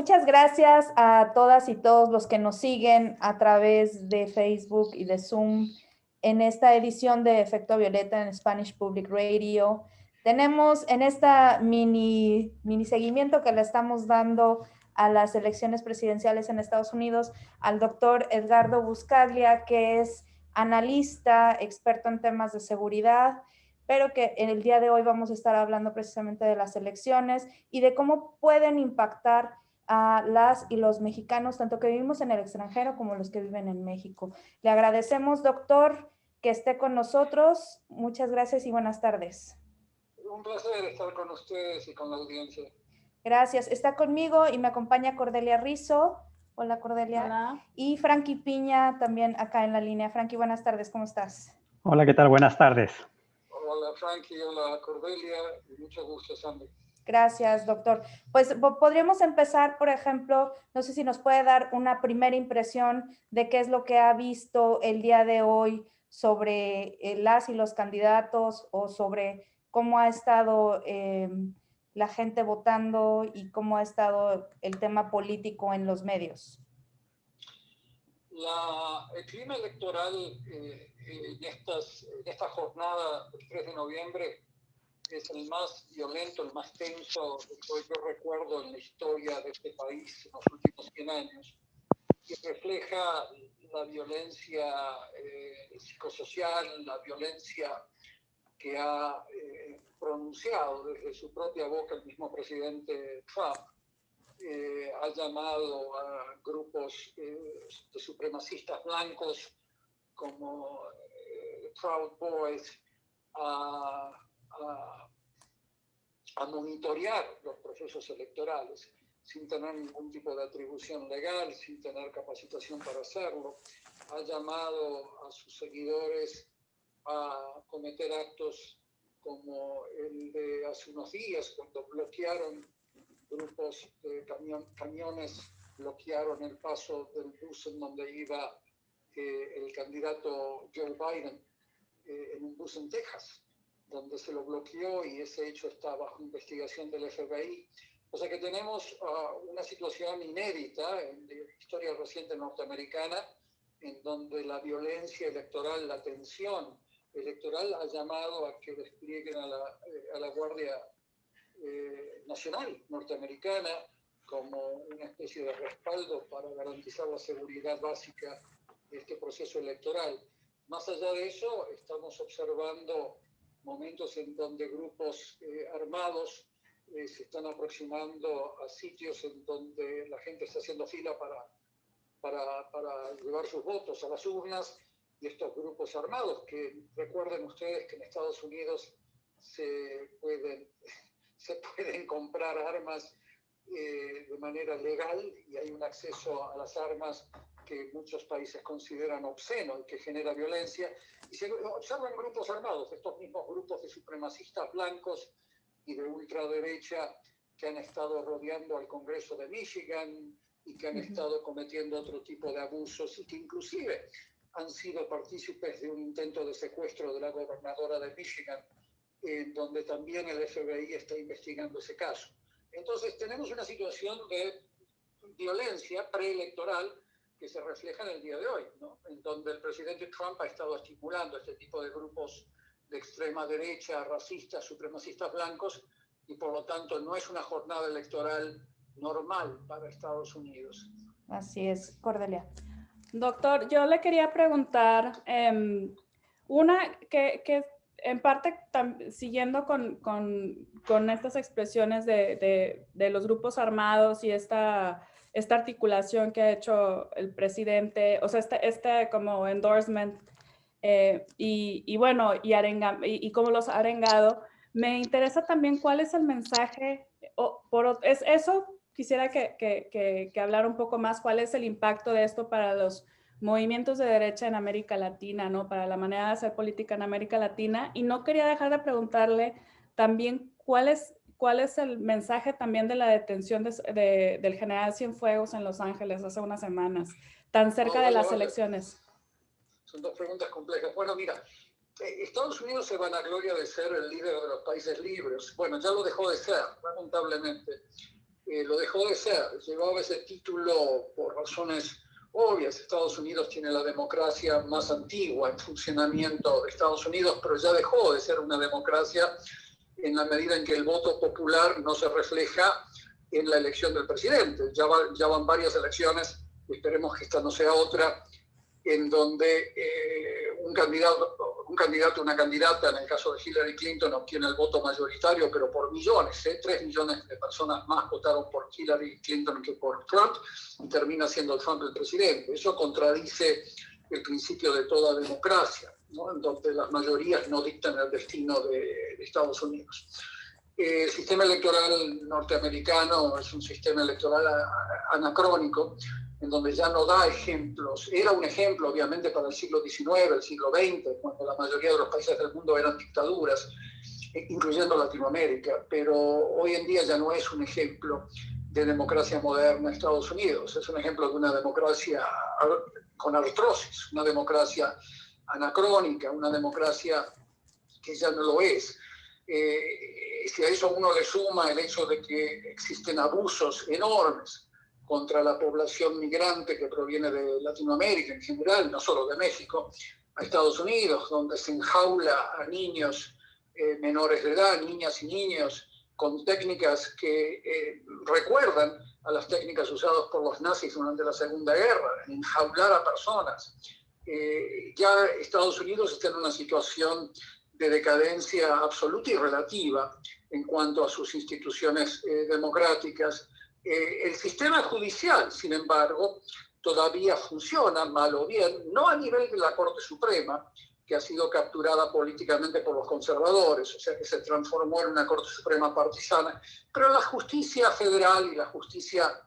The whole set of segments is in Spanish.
Muchas gracias a todas y todos los que nos siguen a través de Facebook y de Zoom en esta edición de Efecto Violeta en Spanish Public Radio. Tenemos en esta mini seguimiento que le estamos dando a las elecciones presidenciales en Estados Unidos al doctor Edgardo Buscaglia, que es analista, experto en temas de seguridad, pero que en el día de hoy vamos a estar hablando precisamente de las elecciones y de cómo pueden impactar a las y los mexicanos, tanto que vivimos en el extranjero como los que viven en México. Le agradecemos, doctor, que esté con nosotros. Muchas gracias y buenas tardes. Un placer estar con ustedes y con la audiencia. Gracias. Está conmigo y me acompaña Cordelia Rizzo. Hola, Cordelia. Hola. Y Frankie Piña también acá en la línea. Frankie, buenas tardes. ¿Cómo estás? Hola, ¿qué tal? Buenas tardes. Hola, Frankie. Hola, Cordelia. Y mucho gusto, Sandy. Gracias, doctor. Pues podríamos empezar, por ejemplo, no sé si nos puede dar una primera impresión de qué es lo que ha visto el día de hoy sobre las y los candidatos o sobre cómo ha estado la gente votando y cómo ha estado el tema político en los medios. El clima electoral en esta jornada del 3 de noviembre es el más violento, el más tenso que yo recuerdo en la historia de este país en los últimos 100 años, y refleja la violencia psicosocial, la violencia que ha pronunciado desde su propia boca el mismo presidente Trump. Ha llamado a grupos de supremacistas blancos como Proud Boys a monitorear los procesos electorales sin tener ningún tipo de atribución legal, sin tener capacitación para hacerlo. Ha llamado a sus seguidores a cometer actos como el de hace unos días, cuando bloquearon grupos de camiones, bloquearon el paso del bus en donde iba el candidato Joe Biden, en un bus en Texas, donde se lo bloqueó, y ese hecho está bajo investigación del FBI. O sea que tenemos una situación inédita en la historia reciente norteamericana, en donde la violencia electoral, la tensión electoral ha llamado a que desplieguen a la Guardia Nacional norteamericana como una especie de respaldo para garantizar la seguridad básica de este proceso electoral. Más allá de eso, estamos observando momentos en donde grupos armados se están aproximando a sitios en donde la gente está haciendo fila para llevar sus votos a las urnas, y estos grupos armados, que recuerden ustedes que en Estados Unidos se pueden comprar armas de manera legal, y hay un acceso a las armas que muchos países consideran obsceno y que genera violencia, y se observan grupos armados, estos mismos grupos de supremacistas blancos y de ultraderecha que han estado rodeando al Congreso de Michigan y que han estado cometiendo otro tipo de abusos, y que inclusive han sido partícipes de un intento de secuestro de la gobernadora de Michigan, donde también el FBI está investigando ese caso. Entonces tenemos una situación de violencia preelectoral que se refleja en el día de hoy, ¿no? En donde el presidente Trump ha estado estimulando este tipo de grupos de extrema derecha, racistas, supremacistas blancos, y por lo tanto no es una jornada electoral normal para Estados Unidos. Así es, Cordelia. Doctor, yo le quería preguntar, que en parte siguiendo con estas expresiones de los grupos armados y esta articulación que ha hecho el presidente, o sea, este como endorsement, y bueno, y cómo los ha arengado, me interesa también cuál es el mensaje, quisiera que hablara un poco más cuál es el impacto de esto para los movimientos de derecha en América Latina, ¿no? Para la manera de hacer política en América Latina. Y no quería dejar de preguntarle también cuál es el mensaje también de la detención del general Cienfuegos en Los Ángeles hace unas semanas, tan cerca de las elecciones. Son dos preguntas complejas. Bueno, mira, Estados Unidos se vanagloria de ser el líder de los países libres. Bueno, ya lo dejó de ser, lamentablemente. lo dejó de ser. Llevaba ese título por razones obvias. Estados Unidos tiene la democracia más antigua en funcionamiento de Estados Unidos, pero ya dejó de ser una democracia en la medida en que el voto popular no se refleja en la elección del presidente. Ya van varias elecciones, esperemos que esta no sea otra, en donde un candidato o una candidata, en el caso de Hillary Clinton, obtiene el voto mayoritario, pero por millones, 3 millones de personas más votaron por Hillary Clinton que por Trump, y termina siendo Trump el presidente. Eso contradice el principio de toda democracia, ¿no? En donde las mayorías no dictan el destino de Estados Unidos. El sistema electoral norteamericano es un sistema electoral anacrónico, en donde ya no da ejemplos. Era un ejemplo, obviamente, para el siglo XIX, el siglo XX, cuando la mayoría de los países del mundo eran dictaduras, incluyendo Latinoamérica, pero hoy en día ya no es un ejemplo de democracia moderna en Estados Unidos. Es un ejemplo de una democracia con artrosis, una democracia anacrónica, una democracia que ya no lo es. Si a eso uno le suma el hecho de que existen abusos enormes contra la población migrante que proviene de Latinoamérica en general, no solo de México, a Estados Unidos, donde se enjaula a niños menores de edad, niñas y niños, con técnicas que recuerdan a las técnicas usadas por los nazis durante la Segunda Guerra, enjaular a personas. Ya Estados Unidos está en una situación de decadencia absoluta y relativa en cuanto a sus instituciones democráticas. El sistema judicial, sin embargo, todavía funciona, mal o bien, no a nivel de la Corte Suprema, que ha sido capturada políticamente por los conservadores, o sea que se transformó en una Corte Suprema partisana, pero la justicia federal y la justicia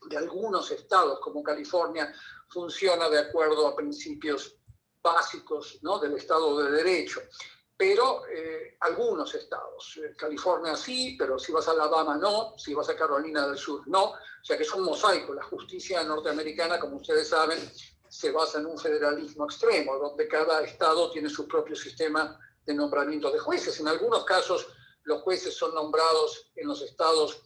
de algunos estados, como California, funciona de acuerdo a principios básicos, ¿no?, del Estado de Derecho. Pero algunos estados, California sí, pero si vas a Alabama no, si vas a Carolina del Sur no, o sea que es un mosaico. La justicia norteamericana, como ustedes saben, se basa en un federalismo extremo, donde cada estado tiene su propio sistema de nombramiento de jueces. En algunos casos los jueces son nombrados en los estados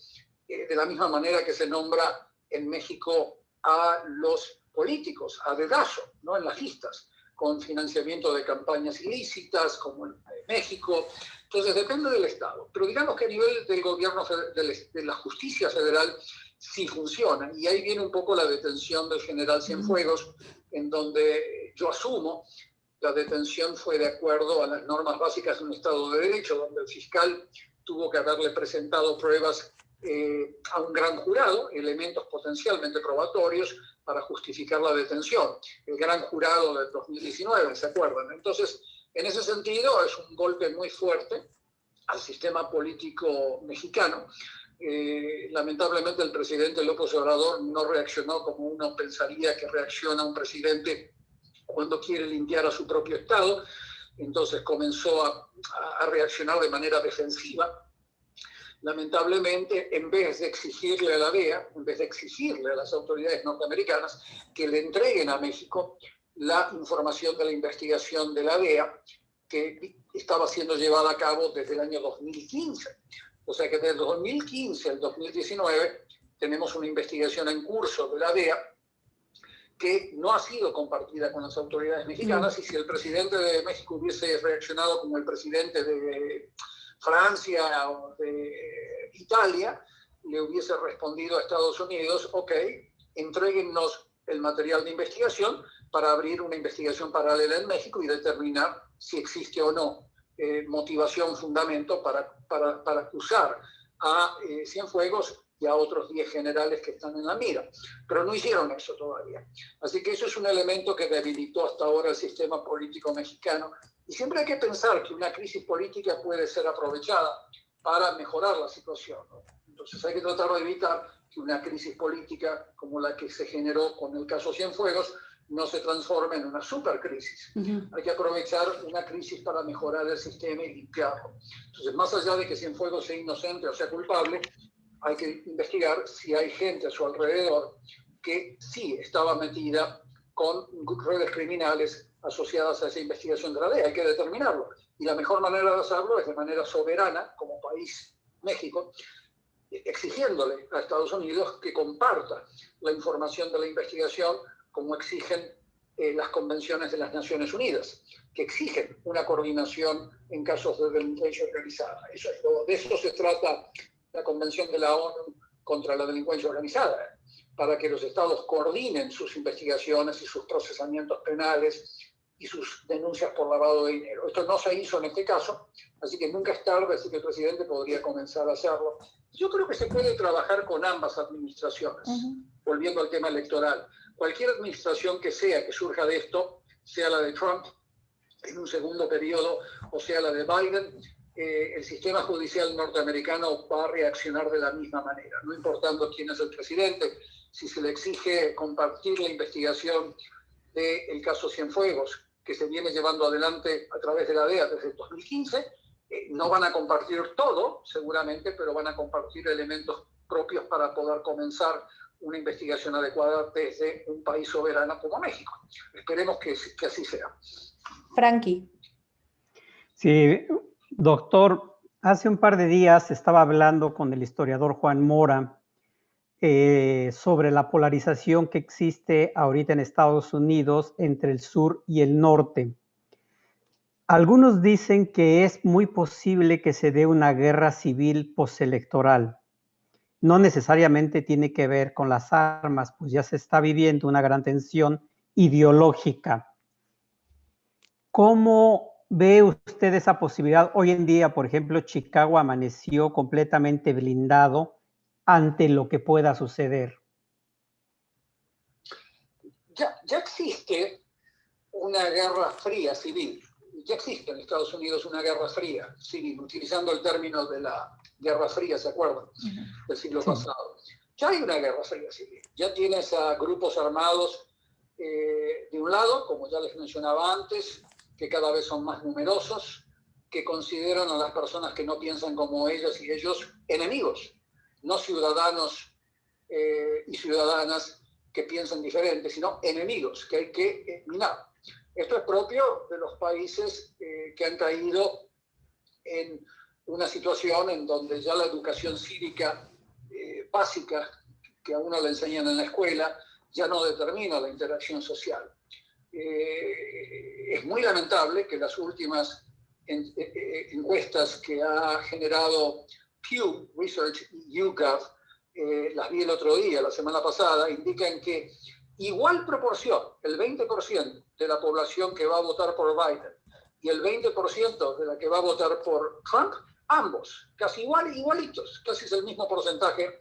de la misma manera que se nombra en México a los políticos, a dedazo, ¿no?, en las listas, con financiamiento de campañas ilícitas, como en México. Entonces, depende del Estado. Pero digamos que a nivel del gobierno, de la justicia federal, sí funciona. Y ahí viene un poco la detención del general Cienfuegos, en donde yo asumo la detención fue de acuerdo a las normas básicas de un Estado de Derecho, donde el fiscal tuvo que haberle presentado pruebas a un gran jurado, elementos potencialmente probatorios, para justificar la detención. El gran jurado del 2019, ¿se acuerdan? Entonces, en ese sentido, es un golpe muy fuerte al sistema político mexicano. Lamentablemente, el presidente López Obrador no reaccionó como uno pensaría que reacciona un presidente cuando quiere limpiar a su propio Estado. Entonces, comenzó a reaccionar de manera defensiva. Lamentablemente, en vez de exigirle a la DEA, en vez de exigirle a las autoridades norteamericanas que le entreguen a México la información de la investigación de la DEA, que estaba siendo llevada a cabo desde el año 2015. O sea que desde el 2015 al 2019 tenemos una investigación en curso de la DEA que no ha sido compartida con las autoridades mexicanas, y si el presidente de México hubiese reaccionado como el presidente de Francia o de Italia, le hubiese respondido a Estados Unidos: ok, entréguennos el material de investigación para abrir una investigación paralela en México y determinar si existe o no motivación, fundamento para acusar a Cienfuegos y a otros 10 generales que están en la mira. Pero no hicieron eso todavía. Así que eso es un elemento que debilitó hasta ahora el sistema político mexicano. Y siempre hay que pensar que una crisis política puede ser aprovechada para mejorar la situación, ¿no? Entonces hay que tratar de evitar que una crisis política como la que se generó con el caso Cienfuegos no se transforme en una supercrisis. Hay que aprovechar una crisis para mejorar el sistema y limpiarlo. Entonces, más allá de que Cienfuegos sea inocente o sea culpable, hay que investigar si hay gente a su alrededor que sí estaba metida con redes criminales asociadas a esa investigación de la DEA. Hay que determinarlo. Y la mejor manera de hacerlo es de manera soberana, como país, México, exigiéndole a Estados Unidos que comparta la información de la investigación como exigen las convenciones de las Naciones Unidas, que exigen una coordinación en casos de delincuencia organizada. De eso se trata la Convención de la ONU contra la delincuencia organizada, para que los estados coordinen sus investigaciones y sus procesamientos penales y sus denuncias por lavado de dinero. Esto no se hizo en este caso, así que nunca es tarde, así que el presidente podría comenzar a hacerlo. Yo creo que se puede trabajar con ambas administraciones, volviendo al tema electoral. Cualquier administración que surja de esto, sea la de Trump en un segundo periodo o sea la de Biden, el sistema judicial norteamericano va a reaccionar de la misma manera, no importando quién es el presidente. Si se le exige compartir la investigación del caso Cienfuegos, que se viene llevando adelante a través de la DEA desde el 2015, no van a compartir todo, seguramente, pero van a compartir elementos propios para poder comenzar una investigación adecuada desde un país soberano como México. Esperemos que así sea. Frankie. Sí, doctor, hace un par de días estaba hablando con el historiador Juan Mora sobre la polarización que existe ahorita en Estados Unidos entre el sur y el norte. Algunos dicen que es muy posible que se dé una guerra civil postelectoral. No necesariamente tiene que ver con las armas, pues ya se está viviendo una gran tensión ideológica. ¿Cómo ve usted esa posibilidad? Hoy en día, por ejemplo, Chicago amaneció completamente blindado ante lo que pueda suceder. Ya existe una guerra fría civil. Ya existe en Estados Unidos una guerra fría civil, utilizando el término de la Guerra Fría, ¿se acuerdan? Del siglo pasado. Ya hay una guerra fría civil. Ya tienes a grupos armados de un lado, como ya les mencionaba antes, que cada vez son más numerosos, que consideran a las personas que no piensan como ellas y ellos enemigos, no ciudadanos y ciudadanas que piensan diferente, sino enemigos que hay que eliminar. Esto es propio de los países que han caído en una situación en donde ya la educación cívica básica que a uno le enseñan en la escuela ya no determina la interacción social. Es muy lamentable que las últimas encuestas que ha generado Pew Research y YouGov, las vi el otro día, la semana pasada, indican que igual proporción, el 20% de la población que va a votar por Biden y el 20% de la que va a votar por Trump, ambos, casi igualitos, casi es el mismo porcentaje,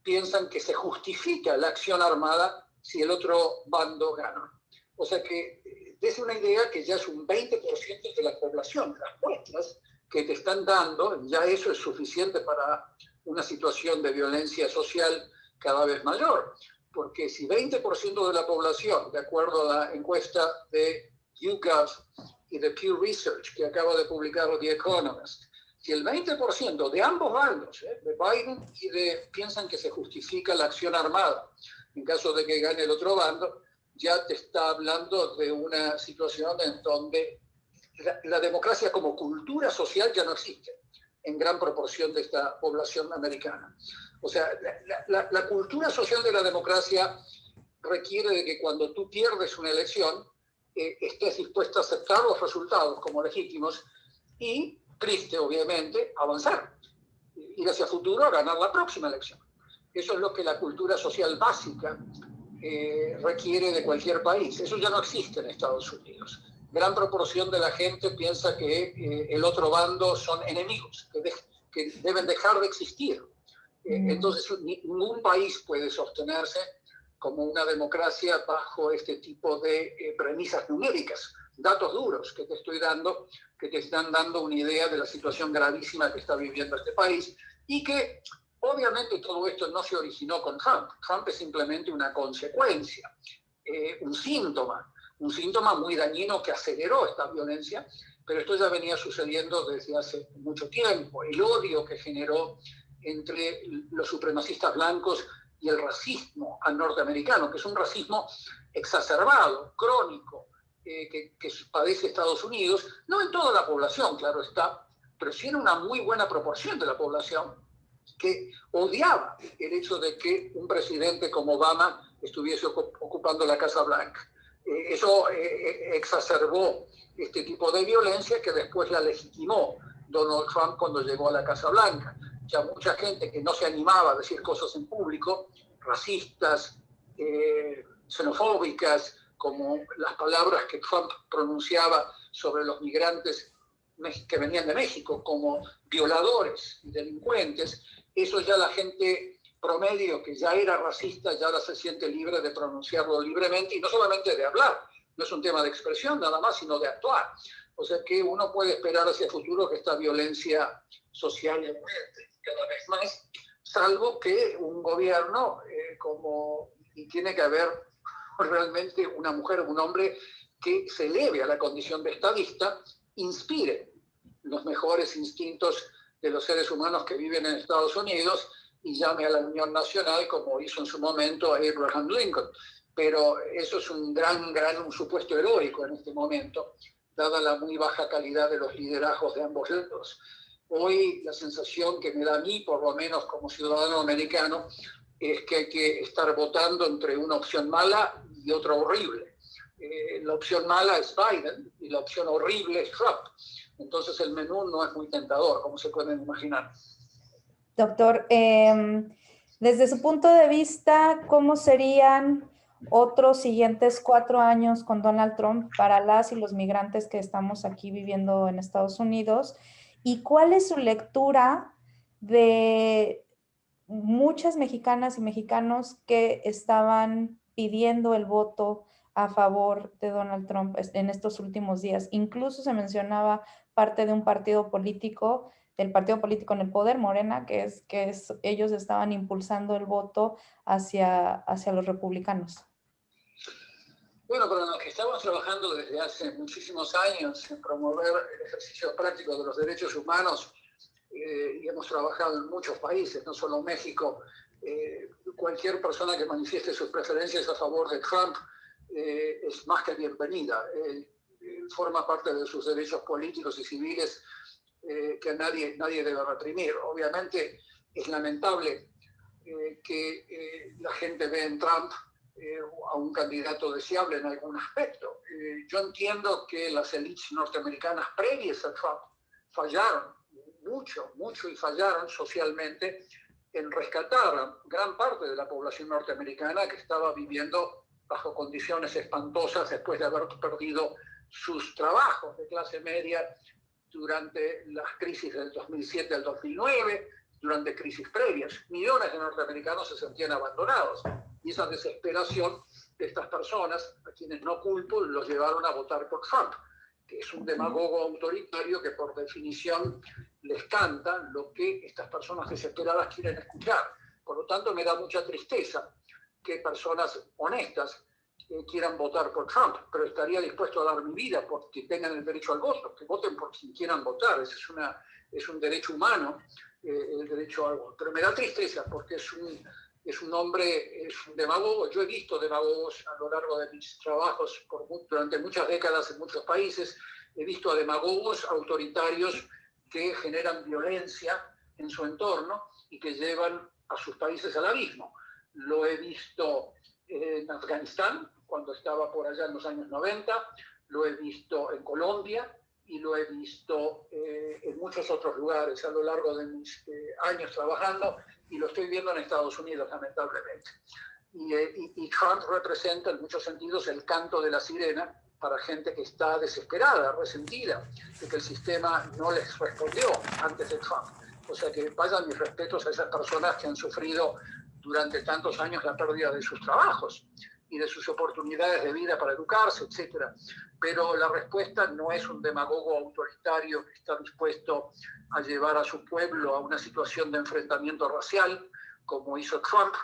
piensan que se justifica la acción armada si el otro bando gana. O sea que es una idea que ya es un 20% de la población. Las muestras que te están dando, ya eso es suficiente para una situación de violencia social cada vez mayor. Porque si 20% de la población, de acuerdo a la encuesta de YouGov y de Pew Research que acaba de publicar The Economist, si el 20% de ambos bandos, de Biden y piensan que se justifica la acción armada en caso de que gane el otro bando, ya te está hablando de una situación en donde la democracia como cultura social ya no existe en gran proporción de esta población americana. O sea, la cultura social de la democracia requiere de que cuando tú pierdes una elección, estés dispuesto a aceptar los resultados como legítimos y, triste obviamente, avanzar, ir hacia futuro a ganar la próxima elección. Eso es lo que la cultura social básica requiere de cualquier país. Eso ya no existe en Estados Unidos. Gran proporción de la gente piensa que el otro bando son enemigos, que deben dejar de existir. Entonces, ningún país puede sostenerse como una democracia bajo este tipo de premisas numéricas, datos duros que te estoy dando, que te están dando una idea de la situación gravísima que está viviendo este país y que obviamente todo esto no se originó con Trump. Trump es simplemente una consecuencia, un síntoma muy dañino que aceleró esta violencia, pero esto ya venía sucediendo desde hace mucho tiempo. El odio que generó entre los supremacistas blancos y el racismo norteamericano, que es un racismo exacerbado, crónico, que padece Estados Unidos, no en toda la población, claro está, pero sí en una muy buena proporción de la población, que odiaba el hecho de que un presidente como Obama estuviese ocupando la Casa Blanca. Eso exacerbó este tipo de violencia que después la legitimó Donald Trump cuando llegó a la Casa Blanca. Ya mucha gente que no se animaba a decir cosas en público, racistas, xenofóbicas, como las palabras que Trump pronunciaba sobre los migrantes que venían de México como violadores y delincuentes, eso ya la gente promedio que ya era racista ya ahora se siente libre de pronunciarlo libremente y no solamente de hablar, no es un tema de expresión nada más, sino de actuar. O sea que uno puede esperar hacia el futuro que esta violencia social aumente cada vez más, salvo que un gobierno y tiene que haber realmente una mujer o un hombre que se eleve a la condición de estadista, inspire los mejores instintos de los seres humanos que viven en Estados Unidos y llame a la unión nacional como hizo en su momento Abraham Lincoln. Pero eso es un supuesto heroico en este momento, dada la muy baja calidad de los liderazgos de ambos lados. Hoy la sensación que me da a mí, por lo menos como ciudadano americano, es que hay que estar votando entre una opción mala y otra horrible. La opción mala es Biden y la opción horrible es Trump. Entonces el menú no es muy tentador, como se pueden imaginar. Doctor, desde su punto de vista, ¿cómo serían otros siguientes 4 años con Donald Trump para las y los migrantes que estamos aquí viviendo en Estados Unidos? ¿Y cuál es su lectura de muchas mexicanas y mexicanos que estaban pidiendo el voto a favor de Donald Trump en estos últimos días? Incluso se mencionaba parte de un partido político, del partido político en el poder, Morena, que ellos estaban impulsando el voto hacia los republicanos. Bueno, con los que estamos trabajando desde hace muchísimos años en promover el ejercicio práctico de los derechos humanos, y hemos trabajado en muchos países, no solo México, cualquier persona que manifieste sus preferencias a favor de Trump es más que bienvenida. Forma parte de sus derechos políticos y civiles que nadie debe reprimir. Obviamente es lamentable que la gente ve en Trump a un candidato deseable en algún aspecto. Yo entiendo que las élites norteamericanas previas a Trump fallaron mucho y fallaron socialmente en rescatar a gran parte de la población norteamericana que estaba viviendo bajo condiciones espantosas después de haber perdido sus trabajos de clase media durante las crisis del 2007 al 2009, durante crisis previas. Millones de norteamericanos se sentían abandonados y esa desesperación de estas personas, a quienes no culpo, los llevaron a votar por Trump, que es un demagogo autoritario que por definición les canta lo que estas personas desesperadas quieren escuchar. Por lo tanto, me da mucha tristeza que personas honestas quieran votar por Trump, pero estaría dispuesto a dar mi vida porque tengan el derecho al voto, que voten por quien quieran votar. Ese es un derecho humano, el derecho al voto. Pero me da tristeza porque es un hombre, es un demagogo. Yo he visto demagogos a lo largo de mis trabajos durante muchas décadas en muchos países. He visto a demagogos autoritarios que generan violencia en su entorno y que llevan a sus países al abismo. Lo he visto en Afganistán, cuando estaba por allá en los años 90, lo he visto en Colombia y lo he visto en muchos otros lugares a lo largo de mis años trabajando, y lo estoy viendo en Estados Unidos, lamentablemente. Y Trump representa en muchos sentidos el canto de la sirena para gente que está desesperada, resentida, de que el sistema no les respondió antes de Trump. O sea que vayan mis respetos a esas personas que han sufrido durante tantos años la pérdida de sus trabajos y de sus oportunidades de vida para educarse, etc. Pero la respuesta no es un demagogo autoritario que está dispuesto a llevar a su pueblo a una situación de enfrentamiento racial, como hizo Trump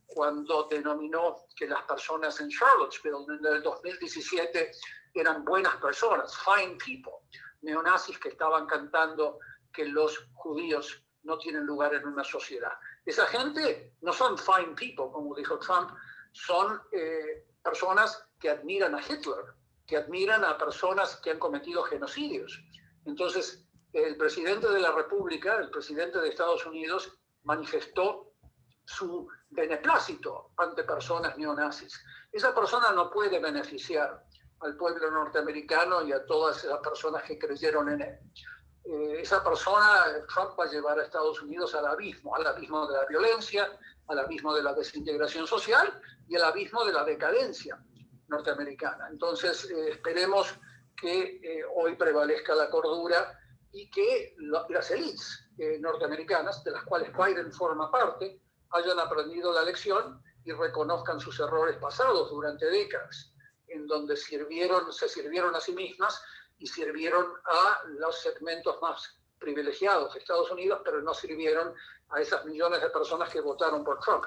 cuando denominó que las personas en Charlottesville en el 2017 eran buenas personas, fine people, neonazis que estaban cantando que los judíos no tienen lugar en una sociedad. Esa gente no son fine people, como dijo Trump, son personas que admiran a Hitler, que admiran a personas que han cometido genocidios. Entonces, el presidente de la República, el presidente de Estados Unidos, manifestó su beneplácito ante personas neonazis. Esa persona no puede beneficiar al pueblo norteamericano y a todas esas personas que creyeron en él. Esa persona, Trump, va a llevar a Estados Unidos al abismo de la violencia, al abismo de la desintegración social y al abismo de la decadencia norteamericana. Entonces, esperemos que hoy prevalezca la cordura y que las élites norteamericanas, de las cuales Biden forma parte, hayan aprendido la lección y reconozcan sus errores pasados durante décadas, en donde se sirvieron a sí mismas y sirvieron a los segmentos más privilegiados de Estados Unidos, pero no sirvieron a esas millones de personas que votaron por Trump.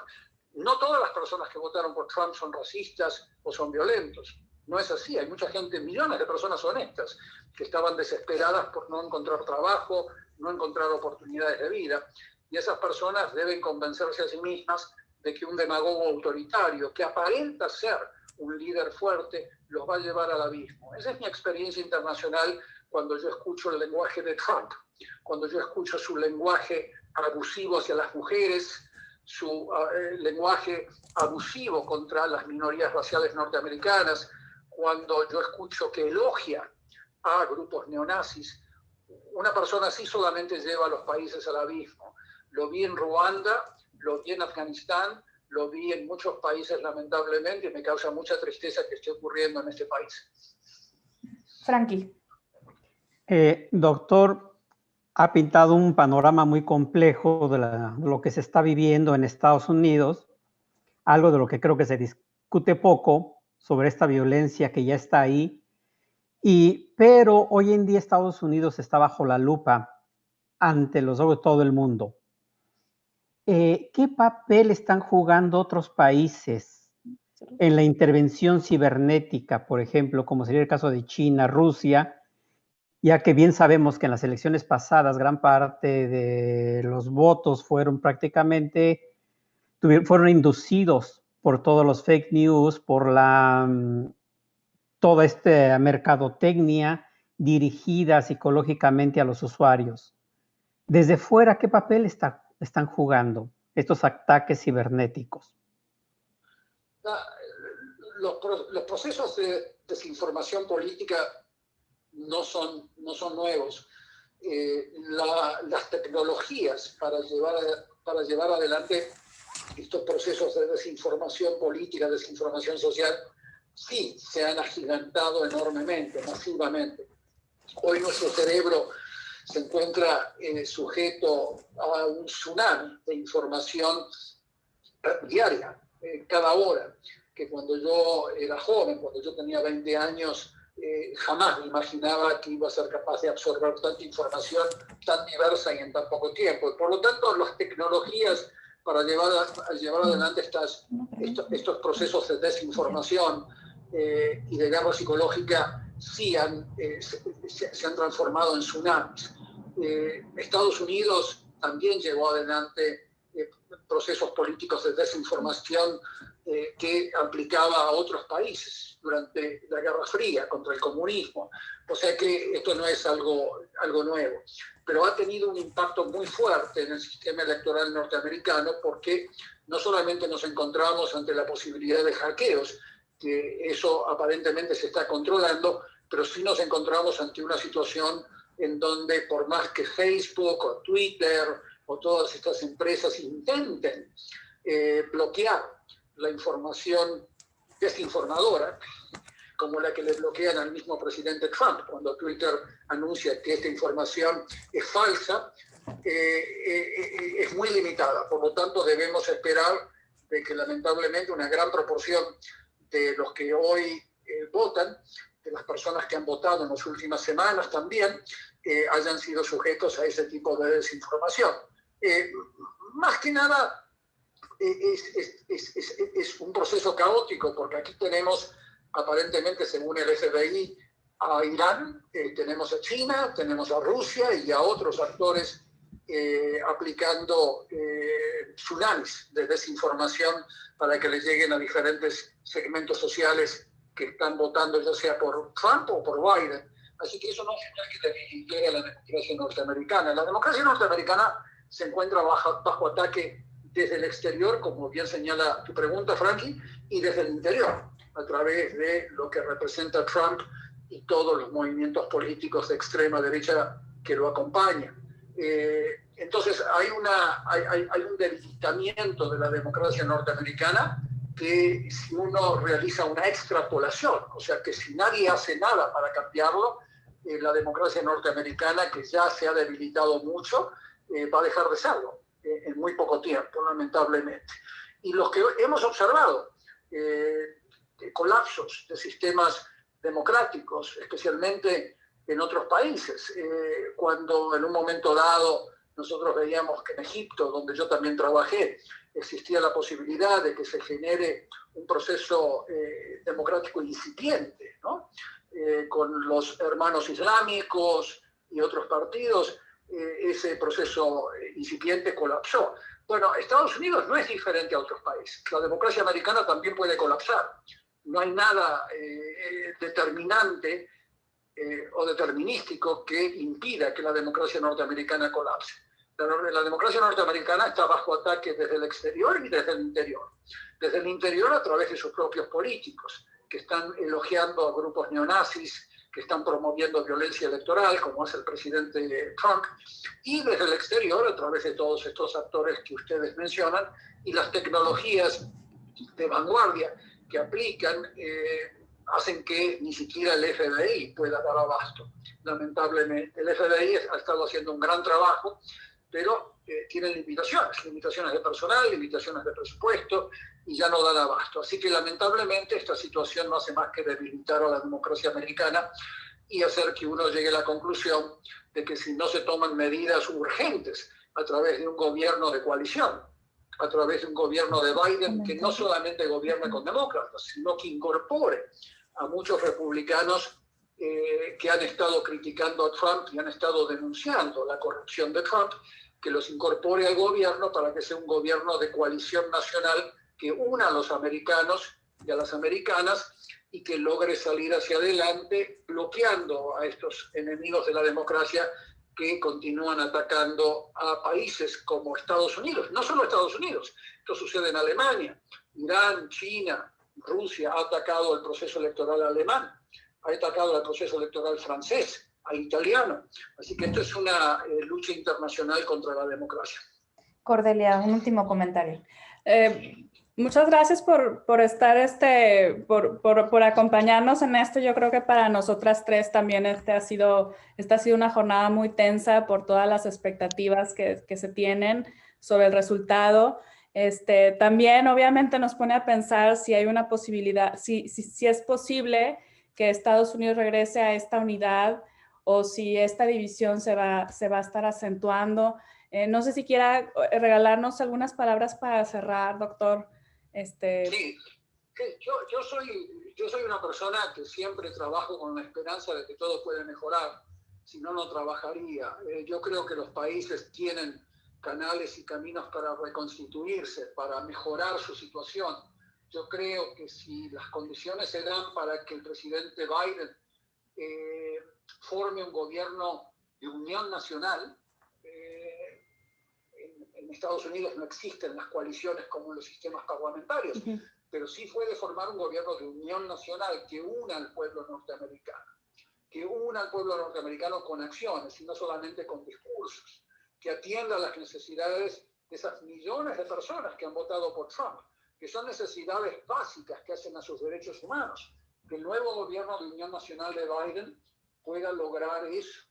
No todas las personas que votaron por Trump son racistas o son violentos. No es así. Hay mucha gente, millones de personas honestas, que estaban desesperadas por no encontrar trabajo, no encontrar oportunidades de vida. Y esas personas deben convencerse a sí mismas de que un demagogo autoritario, que aparenta ser un líder fuerte, los va a llevar al abismo. Esa es mi experiencia internacional cuando yo escucho el lenguaje de Trump, cuando yo escucho su lenguaje abusivo hacia las mujeres, su lenguaje abusivo contra las minorías raciales norteamericanas, cuando yo escucho que elogia a grupos neonazis. Una persona así solamente lleva a los países al abismo. Lo vi en Ruanda, lo vi en Afganistán, lo vi en muchos países, lamentablemente, y me causa mucha tristeza que esté ocurriendo en este país. Frankie. Doctor, ha pintado un panorama muy complejo de lo que se está viviendo en Estados Unidos, algo de lo que creo que se discute poco sobre esta violencia que ya está ahí, pero hoy en día Estados Unidos está bajo la lupa ante los ojos de todo el mundo. ¿Qué papel están jugando otros países en la intervención cibernética, por ejemplo, como sería el caso de China, Rusia, ya que bien sabemos que en las elecciones pasadas gran parte de los votos fueron inducidos por todos los fake news, por toda esta mercadotecnia dirigida psicológicamente a los usuarios? Desde fuera, ¿qué papel están jugando estos ataques cibernéticos? Los procesos de desinformación política no son nuevos. Las tecnologías para llevar adelante estos procesos de desinformación política, desinformación social, sí se han agigantado enormemente, masivamente. Hoy nuestro cerebro se encuentra sujeto a un tsunami de información diaria, cada hora, que cuando yo era joven, cuando yo tenía 20 años, jamás me imaginaba que iba a ser capaz de absorber tanta información tan diversa y en tan poco tiempo. Por lo tanto, las tecnologías para llevar adelante estos procesos de desinformación y de guerra psicológica sí se han transformado en tsunamis. Estados Unidos también llevó adelante procesos políticos de desinformación que aplicaba a otros países durante la Guerra Fría contra el comunismo. O sea que esto no es algo nuevo, pero ha tenido un impacto muy fuerte en el sistema electoral norteamericano, porque no solamente nos encontramos ante la posibilidad de hackeos, que eso aparentemente se está controlando, pero sí nos encontramos ante una situación en donde, por más que Facebook o Twitter o todas estas empresas intenten bloquear la información desinformadora, como la que le bloquean al mismo presidente Trump cuando Twitter anuncia que esta información es falsa, es muy limitada. Por lo tanto, debemos esperar de que lamentablemente una gran proporción de los que hoy votan, de las personas que han votado en las últimas semanas también, hayan sido sujetos a ese tipo de desinformación. Más que nada, es un proceso caótico, porque aquí tenemos, aparentemente, según el FBI, a Irán, tenemos a China, tenemos a Rusia y a otros actores aplicando tsunamis de desinformación para que les lleguen a diferentes segmentos sociales que están votando, ya sea por Trump o por Biden. Así que eso no es que debilitara la democracia norteamericana. La democracia norteamericana se encuentra bajo ataque desde el exterior, como bien señala tu pregunta, Frankie, y desde el interior, a través de lo que representa Trump y todos los movimientos políticos de extrema derecha que lo acompañan. Entonces hay un debilitamiento de la democracia norteamericana que si uno realiza una extrapolación, o sea que si nadie hace nada para cambiarlo, la democracia norteamericana, que ya se ha debilitado mucho, va a dejar de serlo en muy poco tiempo, lamentablemente. Y los que hemos observado colapsos de sistemas democráticos, especialmente en otros países, cuando en un momento dado nosotros veíamos que en Egipto, donde yo también trabajé, existía la posibilidad de que se genere un proceso democrático incipiente, ¿no? Con los hermanos islámicos y otros partidos, ese proceso incipiente colapsó. Bueno, Estados Unidos no es diferente a otros países. La democracia americana también puede colapsar. No hay nada determinante o determinístico que impida que la democracia norteamericana colapse. La democracia norteamericana está bajo ataque desde el exterior y desde el interior. Desde el interior a través de sus propios políticos, que están elogiando a grupos neonazis, que están promoviendo violencia electoral, como es el presidente Trump, y desde el exterior a través de todos estos actores que ustedes mencionan y las tecnologías de vanguardia que aplican hacen que ni siquiera el FBI pueda dar abasto. Lamentablemente, el FBI ha estado haciendo un gran trabajo, pero tienen limitaciones de personal, limitaciones de presupuesto, y ya no dan abasto. Así que lamentablemente esta situación no hace más que debilitar a la democracia americana y hacer que uno llegue a la conclusión de que si no se toman medidas urgentes a través de un gobierno de coalición, a través de un gobierno de Biden que no solamente gobierna con demócratas, sino que incorpore a muchos republicanos que han estado criticando a Trump y han estado denunciando la corrupción de Trump, que los incorpore al gobierno para que sea un gobierno de coalición nacional que una a los americanos y a las americanas y que logre salir hacia adelante bloqueando a estos enemigos de la democracia que continúan atacando a países como Estados Unidos. No solo Estados Unidos, esto sucede en Alemania, Irán, China, Rusia ha atacado el proceso electoral alemán, ha atacado el proceso electoral francés, al italiano. Así que esto es una lucha internacional contra la democracia. Cordelia, un último comentario. Muchas gracias por estar, por acompañarnos en esto. Yo creo que para nosotras tres también esta ha sido una jornada muy tensa por todas las expectativas que se tienen sobre el resultado. También obviamente nos pone a pensar si hay una posibilidad, si es posible que Estados Unidos regrese a esta unidad o si esta división se va a estar acentuando. No sé si quiera regalarnos algunas palabras para cerrar, doctor. Sí, yo soy una persona que siempre trabajo con la esperanza de que todo puede mejorar, si no, no trabajaría. Yo creo que los países tienen canales y caminos para reconstituirse, para mejorar su situación. Yo creo que si las condiciones se dan para que el presidente Biden forme un gobierno de unión nacional, en Estados Unidos no existen las coaliciones como en los sistemas parlamentarios, pero sí puede formar un gobierno de unión nacional que una al pueblo norteamericano con acciones y no solamente con discursos, que atienda las necesidades de esas millones de personas que han votado por Trump, que son necesidades básicas que hacen a sus derechos humanos. Que el nuevo gobierno de unión nacional de Biden pueda lograr eso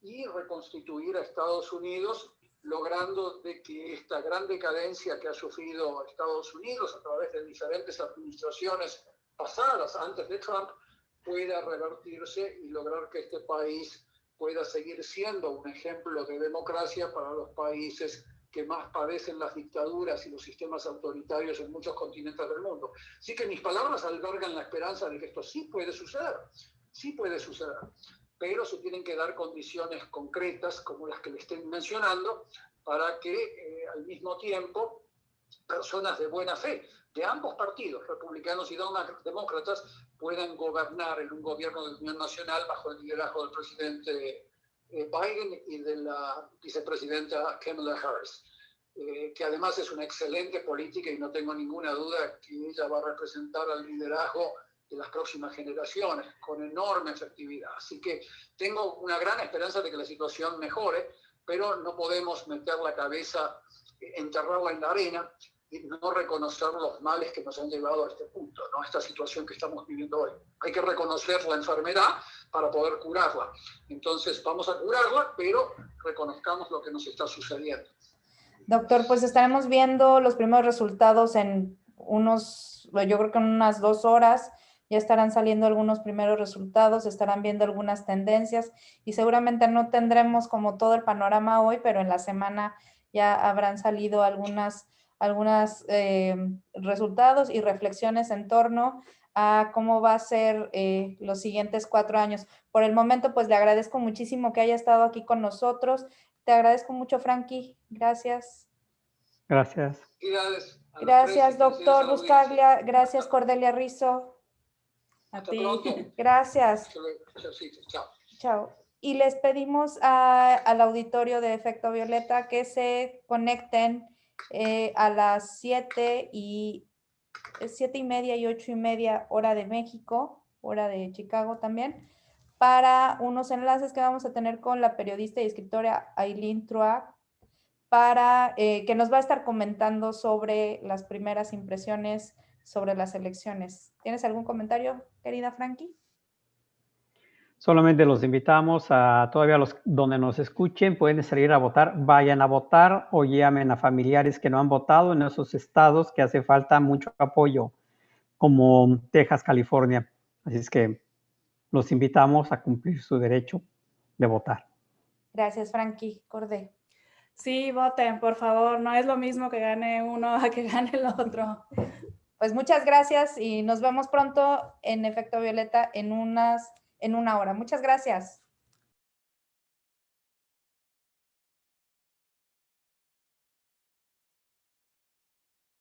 y reconstituir a Estados Unidos, logrando de que esta gran decadencia que ha sufrido Estados Unidos a través de diferentes administraciones pasadas antes de Trump pueda revertirse y lograr que este país pueda seguir siendo un ejemplo de democracia para los países que más padecen las dictaduras y los sistemas autoritarios en muchos continentes del mundo. Así que mis palabras albergan la esperanza de que esto sí puede suceder, pero se tienen que dar condiciones concretas como las que le estoy mencionando para que al mismo tiempo personas de buena fe de ambos partidos, republicanos y demócratas, puedan gobernar en un gobierno de unión nacional bajo el liderazgo del presidente Biden y de la vicepresidenta Kamala Harris, que además es una excelente política y no tengo ninguna duda que ella va a representar al liderazgo de las próximas generaciones con enorme efectividad. Así que tengo una gran esperanza de que la situación mejore, pero no podemos meter la cabeza, enterrarla en la arena y no reconocer los males que nos han llevado a este punto, ¿no? A esta situación que estamos viviendo hoy. Hay que reconocer la enfermedad para poder curarla. Entonces vamos a curarla, pero reconozcamos lo que nos está sucediendo. Doctor, pues estaremos viendo los primeros resultados en yo creo que en unas 2 horas ya estarán saliendo algunos primeros resultados, estarán viendo algunas tendencias y seguramente no tendremos como todo el panorama hoy, pero en la semana ya habrán salido algunos resultados y reflexiones en torno a cómo va a ser los siguientes 4 años. Por el momento, pues le agradezco muchísimo que haya estado aquí con nosotros. Te agradezco mucho, Frankie. Gracias. Gracias. Gracias, doctor Buscaglia. Gracias, Cordelia Rizzo. A Hasta ti. pronto. Gracias. Chao. Chao. Y les pedimos al auditorio de Efecto Violeta que se conecten a las 7:30 y 8:30 hora de México, hora de Chicago también, para unos enlaces que vamos a tener con la periodista y escritora Aileen Truax, para que nos va a estar comentando sobre las primeras impresiones sobre las elecciones. ¿Tienes algún comentario, querida Frankie? Solamente los invitamos a todavía los donde nos escuchen, pueden salir a votar, vayan a votar o llamen a familiares que no han votado en esos estados que hace falta mucho apoyo, como Texas, California. Así es que los invitamos a cumplir su derecho de votar. Gracias, Frankie. Cordé. Sí, voten, por favor. No es lo mismo que gane uno a que gane el otro. Pues muchas gracias y nos vemos pronto en Efecto Violeta en una hora. Muchas gracias.